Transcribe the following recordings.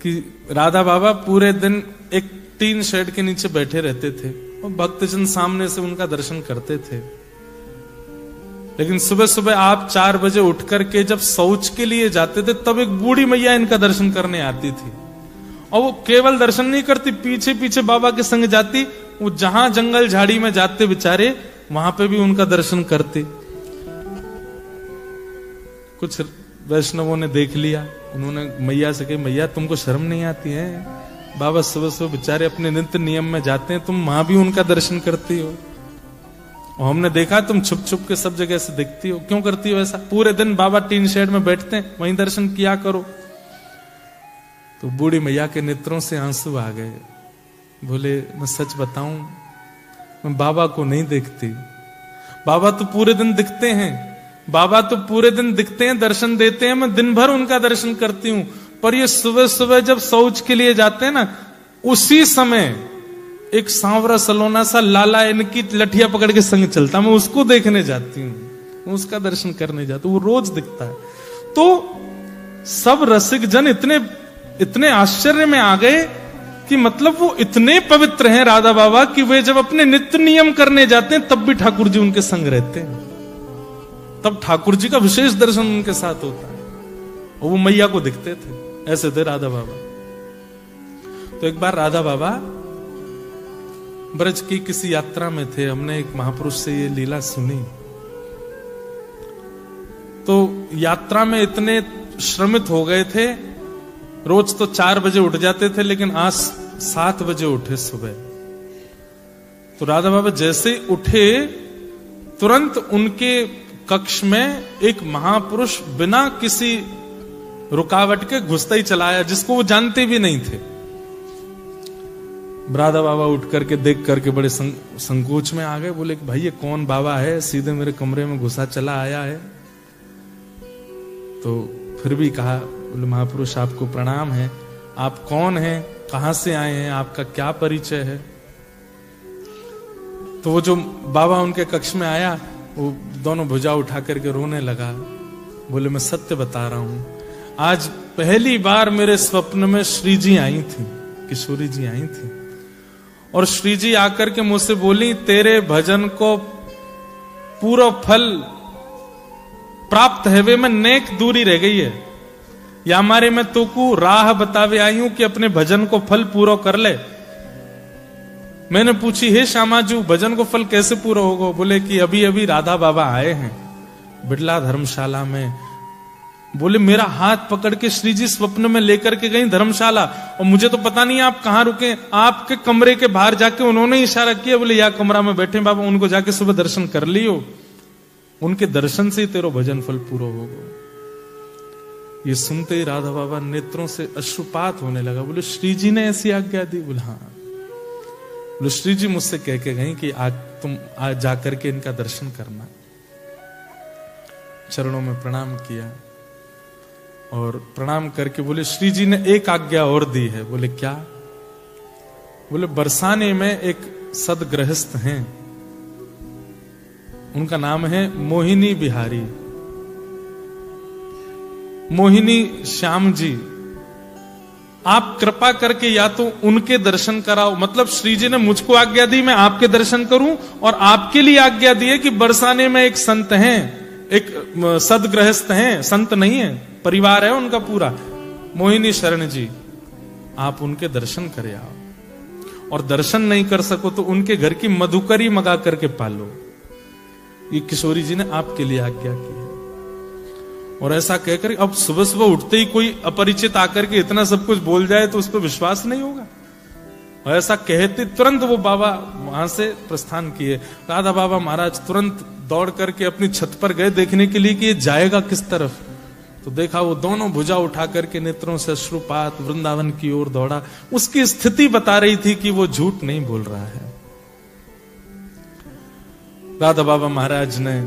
कि राधा बाबा पूरे दिन एक टीन शेड के नीचे बैठे रहते थे और भक्तजन सामने से उनका दर्शन करते थे। लेकिन सुबह सुबह आप 4 बजे उठ करके जब शौच के लिए जाते थे तब एक बूढ़ी मैया इनका दर्शन करने आती थी, और वो केवल दर्शन नहीं करती, पीछे पीछे बाबा के संग जाती। वो जहां जंगल झाड़ी में जाते बेचारे वहां पे भी उनका दर्शन करते। कुछ वैष्णवों ने देख लिया, उन्होंने मैया से कही, मैया तुमको शर्म नहीं आती है? बाबा सुबह सुबह बेचारे अपने नित्य नियम में जाते हैं, तुम वहां भी उनका दर्शन करती हो। और हमने देखा तुम छुप छुप के सब जगह से देखती हो, क्यों करती हो ऐसा? पूरे दिन बाबा टीन शेड में बैठते हैं, वहीं दर्शन किया करो। तो बूढ़ी मैया के नेत्रों से आंसू आ गए। बोले, मैं सच बताऊं, मैं बाबा को नहीं देखती। बाबा तो पूरे दिन दिखते हैं, बाबा तो पूरे दिन दिखते हैं, दर्शन देते हैं, मैं दिन भर उनका दर्शन करती हूं। पर ये सुबह सुबह जब शौच के लिए जाते हैं ना, उसी समय एक सांवरा सलोना सा लाला इनकी लठिया पकड़ के संग चलता, मैं उसको देखने जाती हूँ, मैं उसका दर्शन करने जाती हूँ, वो रोज दिखता है। तो सब रसिक जन इतने आश्चर्य में आ गए कि मतलब वो इतने पवित्र हैं राधा बाबा कि वे जब अपने नित्य नियम करने जाते हैं तब भी ठाकुर जी उनके संग रहते हैं, तब ठाकुर जी का विशेष दर्शन उनके साथ होता है, और वो मैया को दिखते थे। ऐसे थे राधा बाबा। तो एक बार राधा बाबा ब्रज की किसी यात्रा में थे, हमने एक महापुरुष से ये लीला सुनी। तो यात्रा में इतने श्रमित हो गए थे, रोज तो 4 बजे उठ जाते थे, लेकिन आज 7 बजे उठे सुबह। तो राधा बाबा जैसे ही उठे तुरंत उनके कक्ष में एक महापुरुष बिना किसी रुकावट के घुसता ही चला आया, जिसको वो जानते भी नहीं थे। राधा बाबा उठ करके देख करके बड़े संकोच में आ गए। बोले भाई ये कौन बाबा है, सीधे मेरे कमरे में घुसा चला आया है। तो फिर भी कहा, बोले महापुरुष आपको प्रणाम है, आप कौन हैं, कहां से आए हैं, आपका क्या परिचय है? तो वो जो बाबा उनके कक्ष में आया, वो दोनों भुजा उठा करके रोने लगा। बोले मैं सत्य बता रहा हूं, आज पहली बार मेरे स्वप्न में श्री जी आई थी, किशोरी जी आई थी, और श्री जी आकर के मुझसे बोली, तेरे भजन को पूरा फल प्राप्त है, वे में नेक दूरी रह गई है, या हमारे में तो को राह बतावे आई हूं कि अपने भजन को फल पूरा कर ले। मैंने पूछी, हे श्यामाजू भजन को फल कैसे पूरा होगा? बोले कि अभी अभी राधा बाबा आए हैं बिड़ला धर्मशाला में। बोले मेरा हाथ पकड़ के श्री जी स्वप्न में लेकर के गई धर्मशाला, और मुझे तो पता नहीं आप कहां रुके। आपके कमरे के बाहर जाके उन्होंने इशारा किया, बोले या कमरा में बैठे बाबा, उनको जाके सुबह दर्शन कर लियो, उनके दर्शन से ही तेरा भजन फल पूरा होगा। ये सुनते ही राधा बाबा नेत्रों से अश्रुपात होने लगा। बोले श्री जी ने ऐसी आज्ञा दी? बोले हाँ। बोले श्री जी मुझसे कह के गई कि आज तुम आज जाकर के इनका दर्शन करना। चरणों में प्रणाम किया और प्रणाम करके बोले श्री जी ने एक आज्ञा और दी है। बोले क्या? बोले बरसाने में एक सदगृहस्थ हैं, उनका नाम है मोहिनी बिहारी, मोहिनी श्याम जी। आप कृपा करके या तो उनके दर्शन कराओ, मतलब श्री जी ने मुझको आज्ञा दी मैं आपके दर्शन करूं, और आपके लिए आज्ञा दी है कि बरसाने में एक संत हैं, एक सदगृहस्थ हैं, संत नहीं है, परिवार है उनका पूरा, मोहिनी शरण जी, आप उनके दर्शन करे आओ, और दर्शन नहीं कर सको तो उनके घर की मधुकरी मंगा करके पालो। ये किशोरी जी ने आपके लिए आज्ञा की है। और ऐसा कहकर अब सुबह सुबह उठते ही कोई अपरिचित आकर के इतना सब कुछ बोल जाए तो उस पर विश्वास नहीं होगा। और ऐसा कहते तुरंत वो बाबा वहां से प्रस्थान किए। राधा बाबा महाराज तुरंत दौड़ करके अपनी छत पर गए देखने के लिए कि ये जाएगा किस तरफ। तो देखा वो दोनों भुजा उठा करके नेत्रों से अश्रुपात वृंदावन की ओर दौड़ा। उसकी स्थिति बता रही थी कि वो झूठ नहीं बोल रहा है। राधा बाबा महाराज ने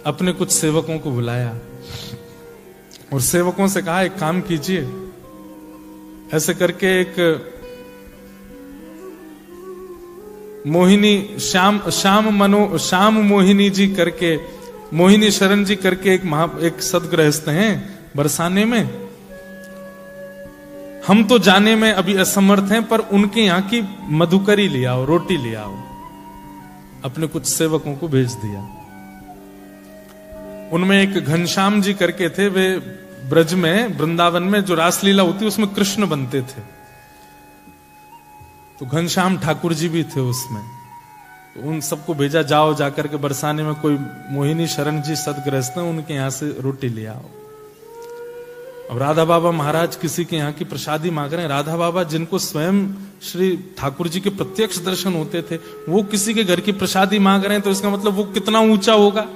अपने कुछ सेवकों को बुलाया और सेवकों से कहा एक काम कीजिए, ऐसे करके एक मोहिनी श्याम मोहिनी जी करके, मोहिनी शरण जी करके एक सदगृहस्थ हैं बरसाने में, हम तो जाने में अभी असमर्थ हैं, पर उनके यहां की मधुकरी ले आओ, रोटी ले आओ। अपने कुछ सेवकों को भेज दिया। उनमें एक घनश्याम जी करके थे, वे ब्रज में, वृंदावन में जो रासलीला होती है उसमें कृष्ण बनते थे। तो घनश्याम ठाकुर जी भी थे उसमें। तो उन सबको भेजा, जाओ जाकर के बरसाने में कोई मोहिनी शरण जी सदगृहस्थ हैं, उनके यहां से रोटी ले आओ। अब राधा बाबा महाराज किसी के यहाँ की प्रसादी मांग रहे हैं। राधा बाबा जिनको स्वयं श्री ठाकुर जी के प्रत्यक्ष दर्शन होते थे, वो किसी के घर की प्रसादी मांग रहे हैं, तो इसका मतलब वो कितना ऊंचा होगा।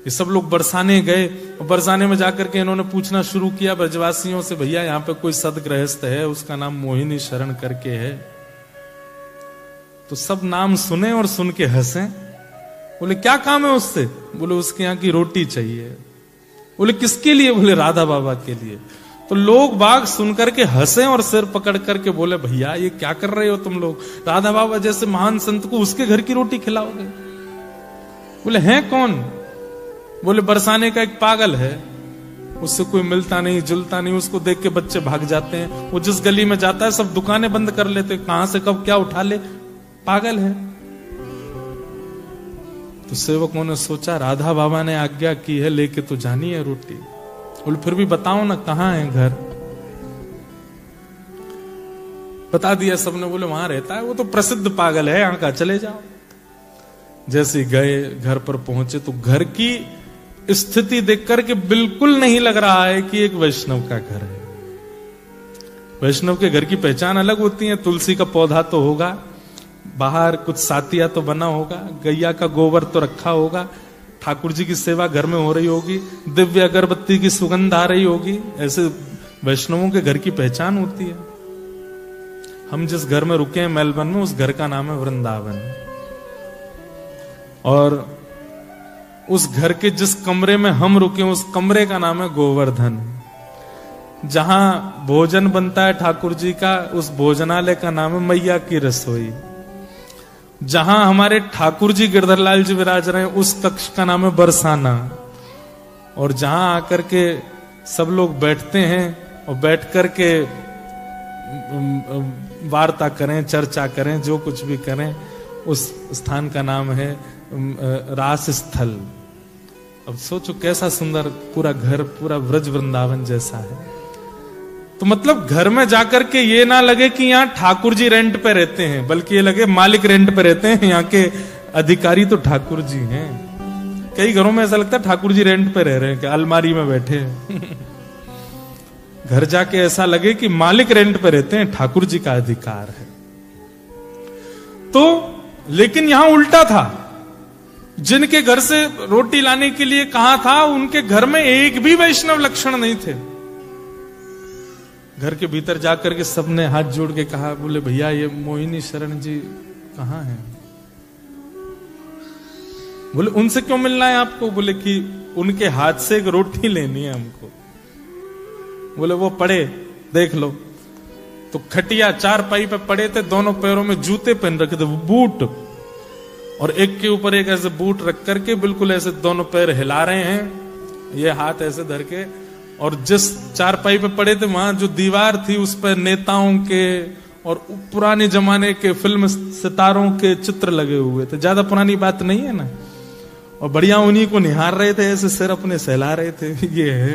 ये सब लोग बरसाने गए, और बरसाने में जाकर के इन्होंने पूछना शुरू किया ब्रजवासियों से, भैया यहाँ पे कोई सदगृहस्थ है, उसका नाम मोहिनी शरण करके है। तो सब नाम सुने और सुन के हंसे। बोले क्या काम है उससे? बोले उसके यहाँ की रोटी चाहिए। बोले किसके लिए? बोले राधा बाबा के लिए। तो लोग बाग सुनकर के हंसे और सिर पकड़ करके बोले, भैया ये क्या कर रहे हो तुम लोग? राधा बाबा जैसे महान संत को उसके घर की रोटी खिलाओगे? बोले हैं कौन? बोले बरसाने का एक पागल है, उससे कोई मिलता नहीं जुलता नहीं, उसको देख के बच्चे भाग जाते हैं, वो जिस गली में जाता है सब दुकानें बंद कर लेते, कहां से कब क्या उठा ले, पागल है। तो सेवकों ने सोचा राधा बाबा ने आज्ञा की है, लेके तो जानी है रोटी। बोले फिर भी बताओ ना कहां है घर? बता दिया सबने। बोले वहां रहता है, वो तो प्रसिद्ध पागल है, यहां का, चले जाओ। जैसे गए, घर पर पहुंचे तो घर की स्थिति देख करके बिल्कुल नहीं लग रहा है कि एक वैष्णव का घर है। वैष्णव के घर की पहचान अलग होती है। तुलसी का पौधा तो होगा, बाहर कुछ सातिया तो बना होगा, गैया का गोबर तो रखा होगा, ठाकुर जी की सेवा घर में हो रही होगी, दिव्य अगरबत्ती की सुगंध आ रही होगी। ऐसे वैष्णवों के घर की पहचान होती है। हम जिस घर में रुके हैं मेलबर्न में, उस घर का नाम है वृंदावन। और उस घर के जिस कमरे में हम रुके, उस कमरे का नाम है गोवर्धन। जहां भोजन बनता है ठाकुर जी का, उस भोजनालय का नाम है मैया की रसोई। जहां हमारे ठाकुर जी गिरधरलाल जी विराज रहे हैं, उस कक्ष का नाम है बरसाना। और जहां आकर के सब लोग बैठते हैं और बैठ कर के वार्ता करें, चर्चा करें, जो कुछ भी करें, उस स्थान का नाम है रास स्थल। अब सोचो कैसा सुंदर पूरा घर, पूरा ब्रज वृंदावन जैसा है। तो मतलब घर में जाकर के ये ना लगे कि यहाँ ठाकुर जी रेंट पे रहते हैं, बल्कि ये लगे मालिक रेंट पे रहते हैं, यहाँ के अधिकारी तो ठाकुर जी हैं। कई घरों में ऐसा लगता है ठाकुर जी रेंट पे रह रहे हैं, कि अलमारी में बैठे हैं। घर जाके ऐसा लगे कि मालिक रेंट पे रहते हैं, ठाकुर जी का अधिकार है। तो लेकिन यहां उल्टा था। जिनके घर से रोटी लाने के लिए कहा था, उनके घर में एक भी वैष्णव लक्षण नहीं थे। घर के भीतर जाकर के सबने हाथ जोड़ के कहा, बोले भैया ये मोहिनी शरण जी कहां हैं? बोले उनसे क्यों मिलना है आपको? बोले कि उनके हाथ से एक रोटी लेनी है हमको। बोले वो पड़े देख लो। तो खटिया चारपाई पे पड़े थे, दोनों पैरों में जूते पहन रखे थे, बूट, और एक के ऊपर एक ऐसे बूट रख करके बिल्कुल ऐसे दोनों पैर हिला रहे हैं, ये हाथ ऐसे धर के। और जिस चारपाई पे पड़े थे, वहां जो दीवार थी उस पर नेताओं के और पुराने जमाने के फिल्म सितारों के चित्र लगे हुए थे। ज्यादा पुरानी बात नहीं है ना। और बढ़िया उन्हीं को निहार रहे थे, ऐसे सिर अपने सहला रहे थे, ये है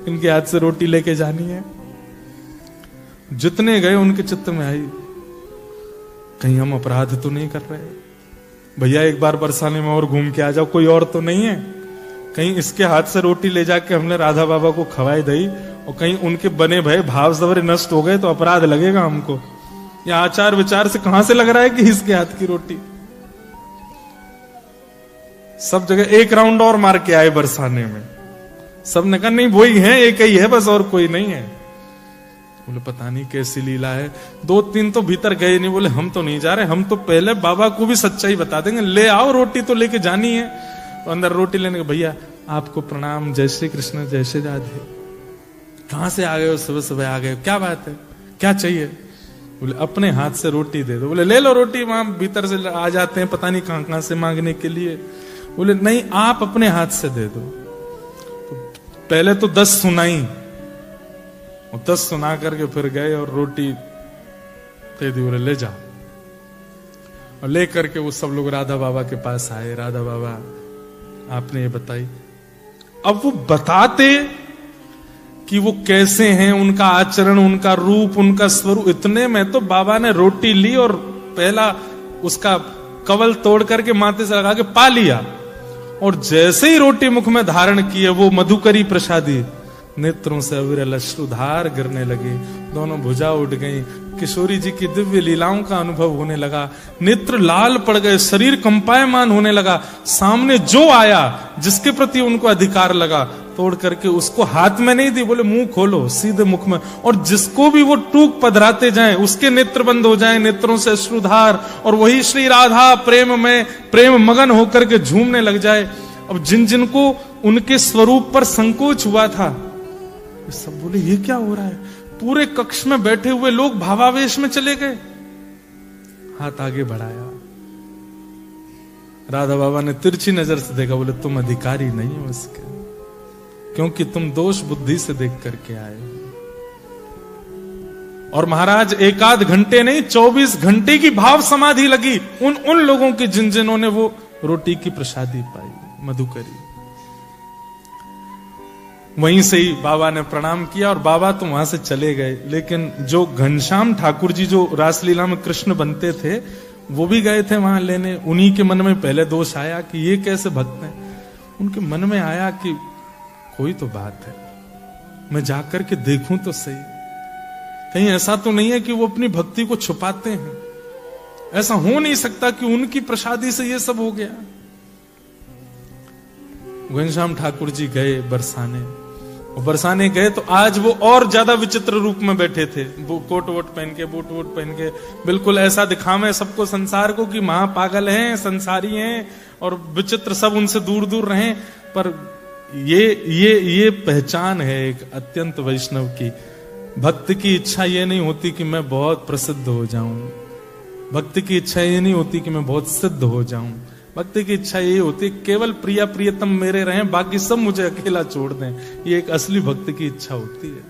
इनके हाथ से रोटी लेके जानी है। जितने गए उनके चित्त में आई, कहीं हम अपराध तो नहीं कर रहे? भैया एक बार बरसाने में और घूम के आ जाओ, कोई और तो नहीं है? कहीं इसके हाथ से रोटी ले जाके हमने राधा बाबा को खवाई दई, और कहीं उनके बने भय भाव जबरे नष्ट हो गए तो अपराध लगेगा हमको। या आचार विचार से कहां से लग रहा है कि इसके हाथ की रोटी? सब जगह एक राउंड और मार के आए बरसाने में। सबने कहा नहीं वही है, एक ही है बस, और कोई नहीं है। बोले पता नहीं कैसी लीला है। दो तीन तो भीतर गए नहीं, बोले हम तो नहीं जा रहे, हम तो पहले बाबा को भी सच्चाई बता देंगे, ले आओ रोटी तो लेके जानी है। तो अंदर रोटी लेने के, भैया आपको प्रणाम, जय श्री कृष्ण, जय श्री राधे। कहां से आ गए हो? सुबह सुबह आ गए, क्या बात है, क्या चाहिए? बोले अपने हाथ से रोटी दे दो। बोले ले लो रोटी, वहां भीतर से आ जाते हैं पता नहीं कहां कहां से मांगने के लिए। बोले नहीं आप अपने हाथ से दे दो। तो पहले तो 10 सुनाई, और 10 सुना करके फिर गए और रोटी दे दी, बोले ले जा। और ले करके वो सब लोग राधा बाबा के पास आए। राधा बाबा आपने ये बताई। अब वो बताते कि वो कैसे हैं, उनका आचरण, उनका रूप, उनका स्वरूप। इतने में तो बाबा ने रोटी ली और पहला उसका कवल तोड़ करके माथे से लगा के पा लिया, और जैसे ही रोटी मुख में धारण किए वो मधुकरी प्रसादी, नेत्रों से अविरल अश्रुधार गिरने लगे, दोनों भुजा उठ गई। किशोरी जी की दिव्य लीलाओं का अनुभव होने लगा, नेत्र लाल पड़ गए, शरीर कंपायमान होने लगा। सामने जो आया, जिसके प्रति उनको अधिकार लगा, तोड़ करके उसको हाथ में नहीं दी, बोले मुंह खोलो, सीधे मुख में। और जिसको भी वो टूक पधराते जाएं, उसके नेत्र बंद हो जाएं, नेत्रों से अश्रुधार, और वही श्री राधा प्रेम में प्रेम मगन होकर के झूमने लग जाए। अब जिन जिनको उनके स्वरूप पर संकोच हुआ था, सब बोले ये क्या हो रहा है। पूरे कक्ष में बैठे हुए लोग भावावेश में चले गए। हाथ आगे बढ़ाया, राधा बाबा ने तिरछी नजर से देखा, बोले तुम अधिकारी नहीं हो इसके, क्योंकि तुम दोष बुद्धि से देख करके आए। और महाराज 1 आध घंटे नहीं, 24 घंटे की भाव समाधि लगी उन लोगों की जिन्होंने वो रोटी की प्रसादी पाई, मधुकरी। वहीं से ही बाबा ने प्रणाम किया और बाबा तो वहां से चले गए। लेकिन जो घनश्याम ठाकुर जी जो रासलीला में कृष्ण बनते थे, वो भी गए थे वहां लेने। उन्हीं के मन में पहले दोष आया कि ये कैसे भक्त हैं। उनके मन में आया कि कोई तो बात है, मैं जाकर के देखूं तो सही, कहीं ऐसा तो नहीं है कि वो अपनी भक्ति को छुपाते हैं। ऐसा हो नहीं सकता कि उनकी प्रसादी से ये सब हो गया। घनश्याम ठाकुर जी गए बरसाने, और बरसाने गए तो आज वो और ज्यादा विचित्र रूप में बैठे थे। वो कोट वोट पहन के, बूट वोट पहन के, बिल्कुल ऐसा दिखावे सबको संसार को कि महापागल हैं, संसारी हैं, और विचित्र सब उनसे दूर दूर रहें। पर ये पहचान है एक अत्यंत वैष्णव की। भक्त की इच्छा ये नहीं होती कि मैं बहुत प्रसिद्ध हो जाऊं, भक्त की इच्छा ये नहीं होती कि मैं बहुत सिद्ध हो जाऊं। भक्ति की इच्छा यही होती है केवल प्रिया प्रियतम मेरे रहें, बाकी सब मुझे अकेला छोड़ दें। ये एक असली भक्त की इच्छा होती है।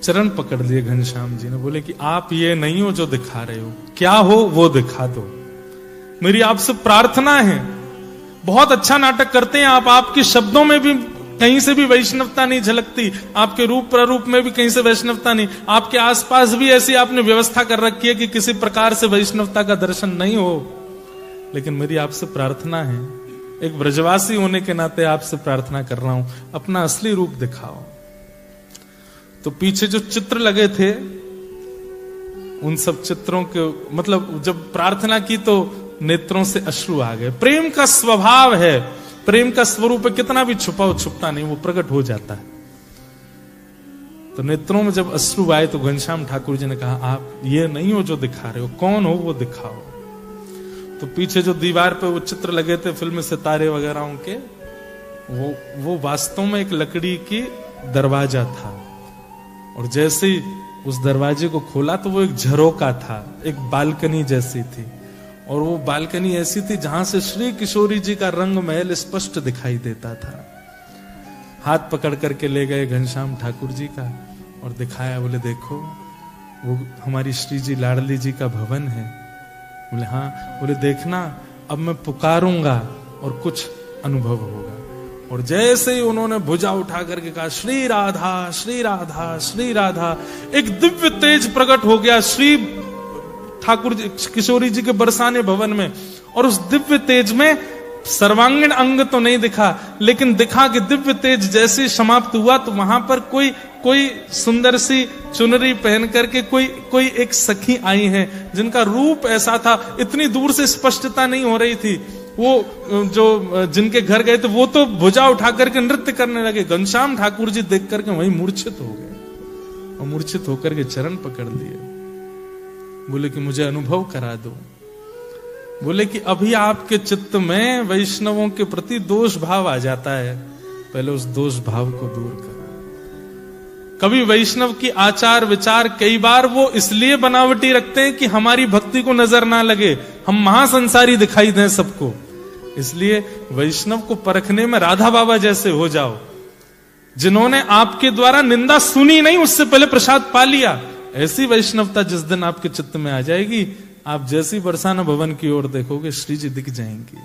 चरण पकड़ लिए घनश्याम जी ने, बोले कि आप ये नहीं हो जो दिखा रहे हो, क्या हो वो दिखा दो। मेरी आपसे प्रार्थना है। बहुत अच्छा नाटक करते हैं आप, आपके शब्दों में भी कहीं से भी वैष्णवता नहीं झलकती, आपके रूप प्ररूप में भी कहीं से वैष्णवता नहीं, आपके आसपास भी ऐसी आपने व्यवस्था कर रखी है कि किसी प्रकार से वैष्णवता का दर्शन नहीं हो। लेकिन मेरी आपसे प्रार्थना है, एक ब्रजवासी होने के नाते आपसे प्रार्थना कर रहा हूं, अपना असली रूप दिखाओ। तो पीछे जो चित्र लगे थे, उन सब चित्रों के मतलब जब प्रार्थना की तो नेत्रों से अश्रु आ गए। प्रेम का स्वभाव है, प्रेम का स्वरूप कितना भी छुपाओ छुपता नहीं, वो प्रकट हो जाता है। तो नेत्रों में जब अश्रु आए तो घनश्याम ठाकुर जी ने कहा, आप ये नहीं हो जो दिखा रहे हो, कौन हो वो दिखाओ। तो पीछे जो दीवार पे वो चित्र लगे थे फिल्म सितारे वगैरह के, वो वास्तव में एक लकड़ी की दरवाजा था। और जैसे ही उस दरवाजे को खोला तो वो एक झरोका था, एक बालकनी जैसी थी। और वो बालकनी ऐसी थी जहां से श्री किशोरी जी का रंग महल स्पष्ट दिखाई देता था। हाथ पकड़ करके ले गए घनश्याम ठाकुर जी का और दिखाया, बोले देखो वो हमारी श्री जी लाडली जी का भवन है। बोले हाँ। बोले देखना अब मैं पुकारूंगा और कुछ अनुभव होगा। और जैसे ही उन्होंने भुजा उठा करके कहा श्री राधा श्री राधा श्री राधा, एक दिव्य तेज प्रकट हो गया श्री ठाकुर जी किशोरी जी के बरसाने भवन में। और उस दिव्य तेज में सर्वांगीण अंग तो नहीं दिखा, लेकिन दिखा कि दिव्य तेज जैसे समाप्त हुआ तो वहां पर कोई सुंदर सी चुनरी पहन करके कोई एक सखी आई है, जिनका रूप ऐसा था, इतनी दूर से स्पष्टता नहीं हो रही थी। वो जो जिनके घर गए थे वो तो भुजा उठा करके नृत्य करने लगे। घनश्याम ठाकुर जी देख करके वहीं मूर्छित हो गए और मूर्छित होकर के चरण पकड़ लिए। बोले कि मुझे अनुभव करा दो। बोले कि अभी आपके चित्त में वैष्णवों के प्रति दोष भाव आ जाता है, पहले उस दोष भाव को दूर करो। कभी वैष्णव की आचार विचार कई बार वो इसलिए बनावटी रखते हैं कि हमारी भक्ति को नजर ना लगे, हम महासंसारी दिखाई दें सबको। इसलिए वैष्णव को परखने में राधा बाबा जैसे हो जाओ, जिन्होंने आपके द्वारा निंदा सुनी नहीं, उससे पहले प्रसाद पा लिया। ऐसी वैष्णवता जिस दिन आपके चित्त में आ जाएगी, आप जैसी बरसाना भवन की ओर देखोगे, श्री जी दिख जाएंगे।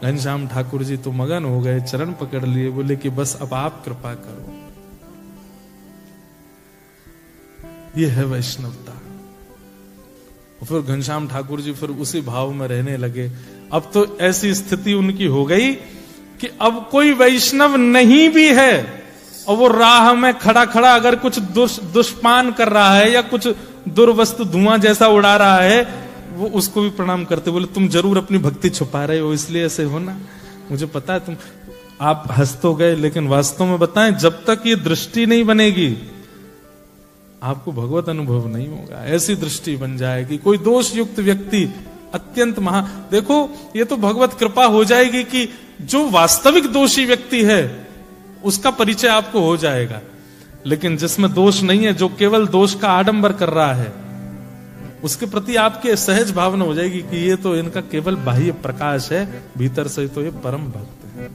घनश्याम ठाकुर जी तो मगन हो गए, चरण पकड़ लिए, बोले कि बस अब आप कृपा करो। ये है वैष्णवता। और फिर घनश्याम ठाकुर जी फिर उसी भाव में रहने लगे। अब तो ऐसी स्थिति उनकी हो गई कि अब कोई वैष्णव नहीं भी है और वो राह में खड़ा खड़ा अगर कुछ दुष्पान कर रहा है या कुछ दुर्वस्तु धुआं जैसा उड़ा रहा है, वो उसको भी प्रणाम करते, बोले तुम जरूर अपनी भक्ति छुपा रहे हो, इसलिए ऐसे हो ना, मुझे पता है तुम। आप हंस तो गए, लेकिन वास्तव में बताएं, जब तक ये दृष्टि नहीं बनेगी आपको भगवत अनुभव नहीं होगा। ऐसी दृष्टि बन जाएगी, कोई दोष युक्त व्यक्ति अत्यंत देखो, ये तो भगवत कृपा हो जाएगी कि जो वास्तविक दोषी व्यक्ति है उसका परिचय आपको हो जाएगा। लेकिन जिसमें दोष नहीं है, जो केवल दोष का आडंबर कर रहा है, उसके प्रति आपके सहज भावना हो जाएगी कि ये तो इनका केवल बाह्य प्रकाश है, भीतर से तो ये परम भक्त है।